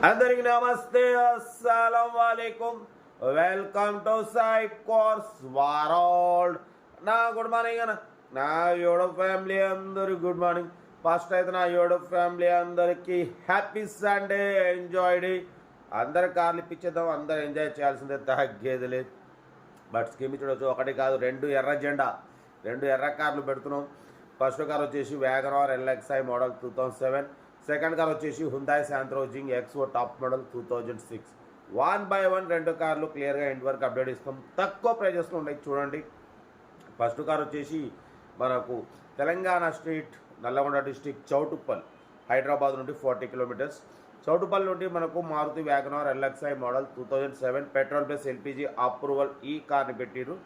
అందరికి నమస్తే, అస్సలం వాలేకుమ్. Welcome to Sai cars world. నా గుడ్ మార్నింగ్ అన్న, నా యూట్యూబ్ ఫ్యామిలీ అందరికి గుడ్ మార్నింగ్. ఫస్ట్ అయితే నా యూట్యూబ్ ఫ్యామిలీ అందరికి హ్యాపీ సండే, ఎంజాయ్ డే. అందరు కార్లు ఇప్పించేద్దాం, అందరు ఎంజాయ్ చేయాల్సిందే, తగ్గేది లేదు. బట్ స్కీమ్ చూడవచ్చు, ఒకటి కాదు రెండు ఎర్ర జెండా, రెండు ఎర్ర కార్లు పెడుతున్నాం. ఫస్ట్ కార్ వచ్చేసి Wagon R LXI model 2007. Second car వచ్చేసి హుందాయ్ శాంత్రో జింగ్ ఎక్స్ఓ టాప్ మోడల్ 2006. 1 by 1 రెండు కార్లు క్లియర్గా ఎండ్ వరకు అప్డేట్ ఇస్తాం. తక్కువ ప్రైజెస్లో ఉన్నాయి చూడండి. ఫస్ట్ కార్ వచ్చేసి మనకు తెలంగాణ స్టేట్ నల్లగొండ డిస్టిక్ చౌటుప్పల్, హైదరాబాద్ నుండి 40 కిలోమీటర్స్. చౌటుప్పల్ నుండి మనకు Maruti wagon R LXI model 2007 petrol plus LPG approval ఈ కార్ని పెట్టిరు.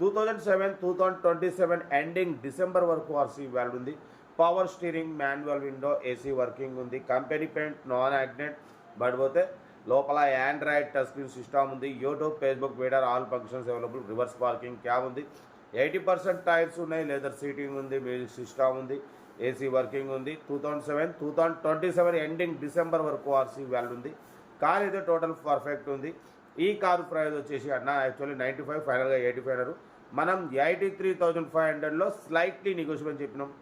2027 ఎండింగ్ డిసెంబర్ వరకు ఆర్సీ వ్యాల్యూ ఉంది. Power steering, manual window, AC working ఉంది. Company paint, non accident. But పోతే లోపల ఆండ్రాయిడ్ టచ్ స్క్రీన్ సిస్టమ్ ఉంది. యూట్యూబ్, ఫేస్బుక్, వీడర్ all functions available. Reverse parking క్యాబ్ ఉంది. 80% టైర్స్ ఉన్నాయి. లెదర్ సీటింగ్ ఉంది. మ్యూజిక్ సిస్టమ్ ఉంది. ఏసీ వర్కింగ్ ఉంది. 2027 ఎండింగ్ డిసెంబర్ వరకు ఆర్సీ వాల్యూ ఉంది. కార్ అయితే టోటల్ పర్ఫెక్ట్ ఉంది. ఈ కారు ప్రైస్ వచ్చేసి అన్న యాక్చువల్లీ 95, ఫైనల్గా 85 అన్నారు. మనం 83,500లో స్లైట్లీ నెగోషియబుల్ చెప్పినాం.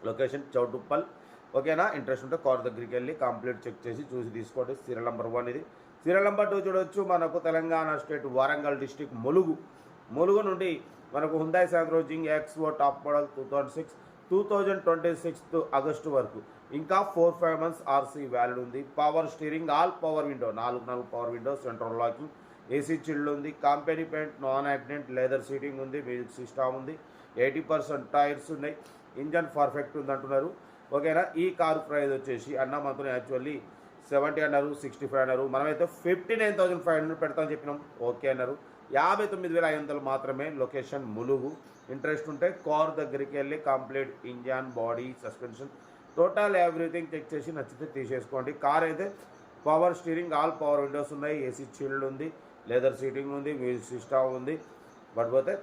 లొకేషన్ చౌటుప్పల్. ఓకేనా? ఇంట్రెస్ట్ ఉంటే కార్ దగ్గరికి వెళ్ళి కంప్లీట్ చెక్ చేసి చూసి తీసుకోండి. సీరియల్ నెంబర్ 1 ఇది. సీరియల్ నెంబర్ 2 చూడవచ్చు. మనకు తెలంగాణ స్టేట్ వరంగల్ డిస్టిక్ ములుగు నుండి మనకు హుందాయ్ శాంత్రో జింగ్ ఎక్స్ఓ టాప్ మోడల్ 2006, 2026 ఆగస్టు వరకు ఇంకా 4-5 months ఆర్సీ వ్యాలిడ్ ఉంది. Power steering, all power window, 4 power window, central locking, AC chilled ఉంది. Company paint, non accident, leather seating ఉంది. మ్యూజిక్ సిస్టమ్ ఉంది. 80% టైర్స్ ఉన్నాయి. ఇంజన్ పర్ఫెక్ట్ ఉంది అంటున్నారు. ఓకేనా? ఈ కారు ప్రైస్ వచ్చేసి అన్న మనతో యాక్చువల్లీ 70 అన్నారు, 65 అన్నారు. మనమైతే 59,500 పెడతామని చెప్పినాం. ఓకే అన్నారు. 59,500 మాత్రమే. లొకేషన్ ములుగు. ఇంట్రెస్ట్ ఉంటే కార్ దగ్గరికి వెళ్ళి complete engine, body, suspension, total everything check చేసి నచ్చితే తీసేసుకోండి. కార్ అయితే power steering, all power windows ఉన్నాయి. ఏసీ చిల్డ్ ఉంది. లెదర్ సీటింగ్ ఉంది. మ్యూజిక్ సిస్టమ్ ఉంది. బట్ పోతే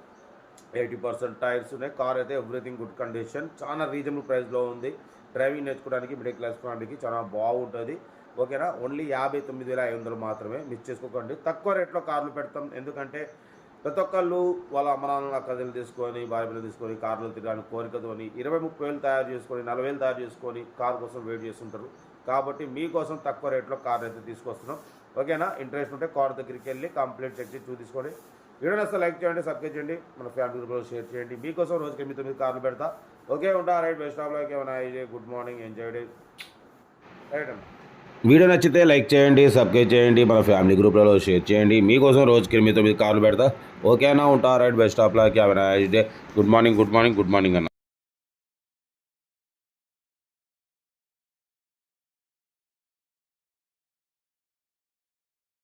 80% టైర్స్ ఉన్నాయి. కార్ అయితే ఎవ్రీథింగ్ గుడ్ కండిషన్. చాలా రీజనబుల్ ప్రైస్లో ఉంది. డ్రైవింగ్ నేర్చుకోవడానికి, మిడిల్ క్లాస్ వాళ్ళకి చాలా బాగుంటుంది. ఓకేనా? ఓన్లీ 59,500 మాత్రమే. మిస్ చేసుకోకండి. తక్కువ రేట్లో కార్లు పెడతాం. ఎందుకంటే ప్రతి ఒక్కళ్ళు వాళ్ళ అమ్మనాన్న కథలు తీసుకొని, భార్య పిల్లలు తీసుకొని కార్లు తిరగడానికి కోరికతోని 20-30 వేలు తయారు చేసుకొని, 40 వేలు తయారు చేసుకొని కార్ కోసం వెయిట్ చేస్తుంటారు. కాబట్టి మీకోసం తక్కువ రేట్లో కార్ అయితే తీసుకొస్తున్నాం. ఓకేనా? ఇంట్రెస్ట్ ఉంటే కార్ దగ్గరికి వెళ్ళి కంప్లీట్ చెక్ చేసి చూసుకోండి. వీడియో నచ్చితే లైక్ చేయండి, సబ్స్క్రైబ్ చేయండి, మన ఫ్యామిలీ గ్రూప్లో షేర్ చేయండి. మీకోసం రోజుకి 8-9 కార్లు పెడతా. ఓకే, ఉంటా. Right, best of luck. ఏమైనా good morning, enjoy day. Right అన్న. వీడియో నచ్చితే లైక్ చేయండి, సబ్స్క్రైబ్ చేయండి, మన ఫ్యామిలీ గ్రూప్లలో షేర్ చేయండి. మీకోసం రోజుకి 8-9 కార్లు పెడతా. ఓకేనా? ఉంటా. Right, best of luck. ఏమైనా గుడ్ మార్నింగ్ అన్న.